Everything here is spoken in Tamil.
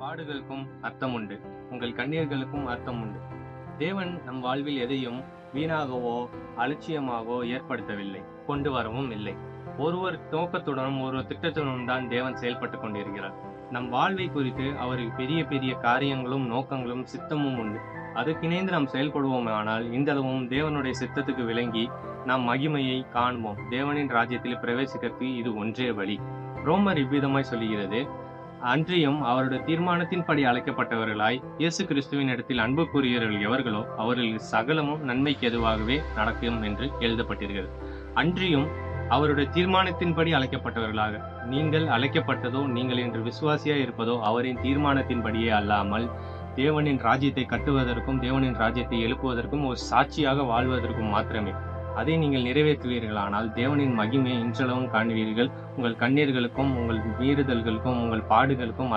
பாடுகளுக்கும் அர்த்தம் உண்டு. உங்கள் கண்ணீர்களுக்கும் அர்த்தம் உண்டு. தேவன் நம் வாழ்வில் எதையும் வீணாகவோ அலட்சியமாகவோ ஏற்படுத்தவில்லை, கொண்டு வரவும் இல்லை. ஒருவர் நோக்கத்துடனும் ஒரு திட்டத்துடனும் தான் தேவன் செயல்பட்டு கொண்டிருக்கிறார். நம் வாழ்வை குறித்து அவருக்கு பெரிய பெரிய காரியங்களும் நோக்கங்களும் சித்தமும் உண்டு. அதுக்கிணைந்து நாம் செயல்படுவோமானால் இந்தளவும் தேவனுடைய சித்தத்துக்கு விளங்கி நாம் மகிமையை காண்போம். தேவனின் ராஜ்யத்தில் பிரவேசிக்கிறதுக்கு இது ஒன்றே வழி. ரோமர் இவ்விதமாய் சொல்லுகிறது, அன்றியும் அவருடைய தீர்மானத்தின்படி அழைக்கப்பட்டவர்களாய் இயேசு கிறிஸ்துவின் இடத்தில் அன்பு கூறுகிறவர்கள் எவர்களோ அவர்களுக்கு சகலமும் நன்மைக்கு எதுவாகவே நடக்கும் என்று எழுதப்பட்டிருக்கிறது. அன்றியும் அவருடைய தீர்மானத்தின்படி அழைக்கப்பட்டவர்களாக நீங்கள் அழைக்கப்பட்டதோ, நீங்கள் இன்று விசுவாசியாய் இருப்பதோ அவரின் தீர்மானத்தின்படியே அல்லாமல் தேவனின் ராஜ்யத்தை கட்டுவதற்கும் தேவனின் ராஜ்யத்தை எழுப்புவதற்கும் ஒரு சாட்சியாக வாழ்வதற்கும் மாத்திரமே. அதை நீங்கள் நிறைவேற்றுவீர்களானால் தேவனின் மகிமையை இன்றளவும் காணுவீர்கள். உங்கள் கண்ணீர்களுக்கும் உங்கள் மீறுதல்களுக்கும் உங்கள் பாடுகளுக்கும்